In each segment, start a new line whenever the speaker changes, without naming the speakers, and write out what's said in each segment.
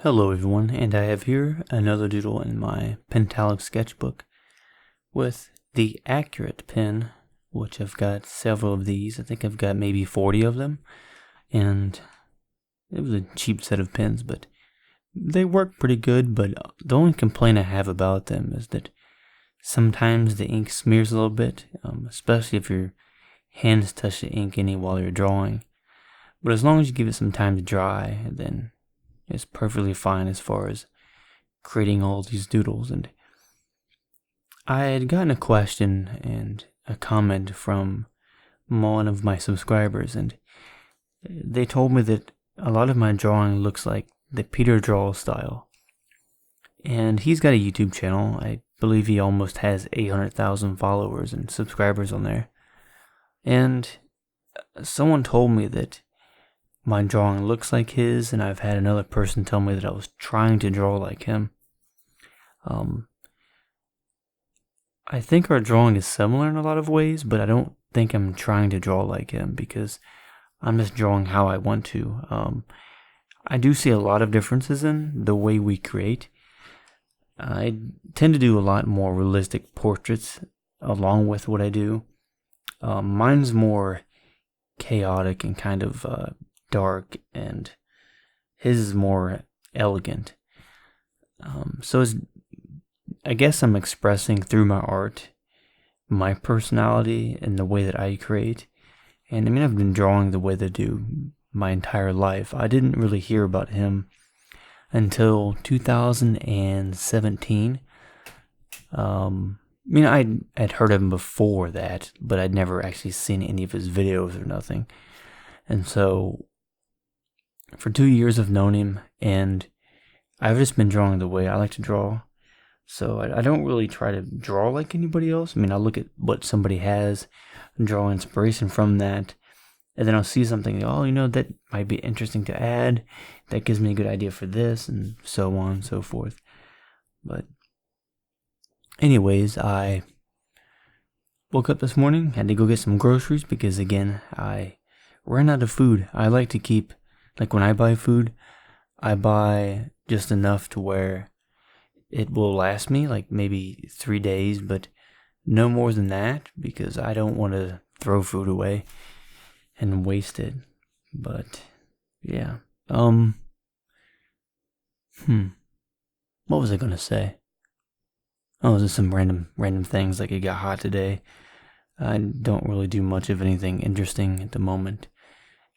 Hello everyone, and I have here another doodle in my pentalic sketchbook with the acurit pen, which I've got several of these. I think I've got maybe 40 of them, and it was a cheap set of pens, but they work pretty good. But the only complaint I have about them is that sometimes the ink smears a little bit, especially if your hands touch the ink any while you're drawing. But as long as you give it some time to dry, then it's perfectly fine as far as creating all these doodles. And I had gotten a question and a comment from one of my subscribers, and they told me that a lot of my drawing looks like the Peter Draw style. And he's got a YouTube channel. I believe he almost has 800,000 followers and subscribers on there. And someone told me that my drawing looks like his, and I've had another person tell me that I was trying to draw like him. I think our drawing is similar in a lot of ways, but I don't think I'm trying to draw like him because I'm just drawing how I want to. I do see a lot of differences in the way we create. I tend to do a lot more realistic portraits along with what I do. Mine's more chaotic and kind of dark, and his is more elegant. I guess I'm expressing through my art my personality and the way that I create. And I mean, I've been drawing the way that I do my entire life. I didn't really hear about him until 2017. I'd heard of him before that, but I'd never actually seen any of his videos or nothing. And so for 2 years I've known him, and I've just been drawing the way I like to draw. So I don't really try to draw like anybody else. I mean, I look at what somebody has and draw inspiration from that, and then I'll see something, that might be interesting to add. That gives me a good idea for this, and so on and so forth. But anyways, I woke up this morning, had to go get some groceries because, again, I ran out of food. I like to keep, when I buy food, I buy just enough to where it will last me, maybe 3 days, but no more than that, because I don't want to throw food away and waste it. But, yeah. What was I going to say? Oh, just some random things, like it got hot today. I don't really do much of anything interesting at the moment,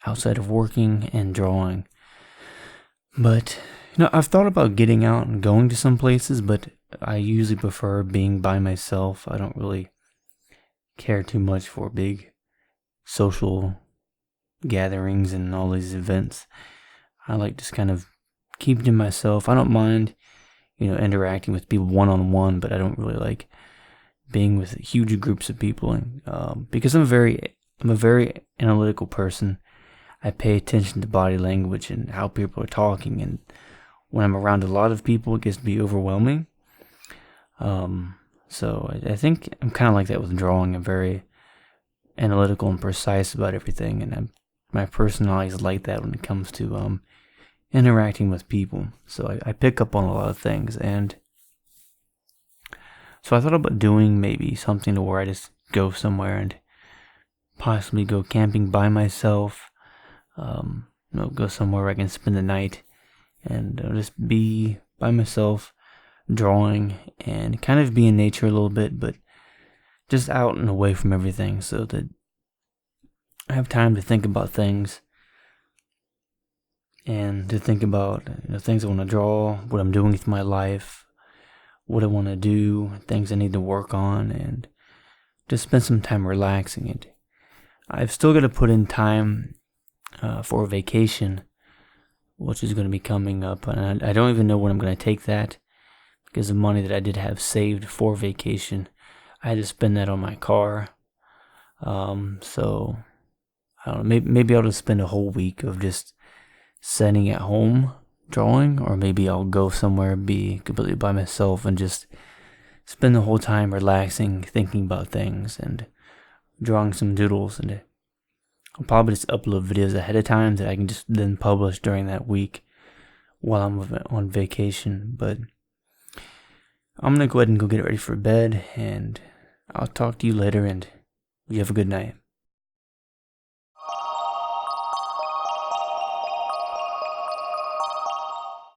outside of working and drawing. But, I've thought about getting out and going to some places, but I usually prefer being by myself. I don't really care too much for big social gatherings and all these events. I like just kind of keeping to myself. I don't mind, interacting with people one-on-one, but I don't really like being with huge groups of people, and because I'm a very analytical person. I pay attention to body language and how people are talking, and when I'm around a lot of people, it gets to be overwhelming. So I think I'm kind of like that with drawing. I'm very analytical and precise about everything, and my personality is like that when it comes to interacting with people. So I pick up on a lot of things, and so I thought about doing maybe something to where I just go somewhere and possibly go camping by myself. Go somewhere where I can spend the night and just be by myself, drawing, and kind of be in nature a little bit, but just out and away from everything, so that I have time to think about things and to think about things I want to draw, what I'm doing with my life, what I want to do, things I need to work on, and just spend some time relaxing it. I've still got to put in time for a vacation, which is going to be coming up, and I don't even know when I'm going to take that, because the money that I did have saved for vacation, I had to spend that on my car. So I don't know, maybe I'll just spend a whole week of just sitting at home drawing, or maybe I'll go somewhere, be completely by myself, and just spend the whole time relaxing, thinking about things, and drawing some doodles. And I'll probably just upload videos ahead of time that I can just then publish during that week, while I'm on vacation. But I'm going to go ahead and go get ready for bed, and I'll talk to you later, and you have a good night.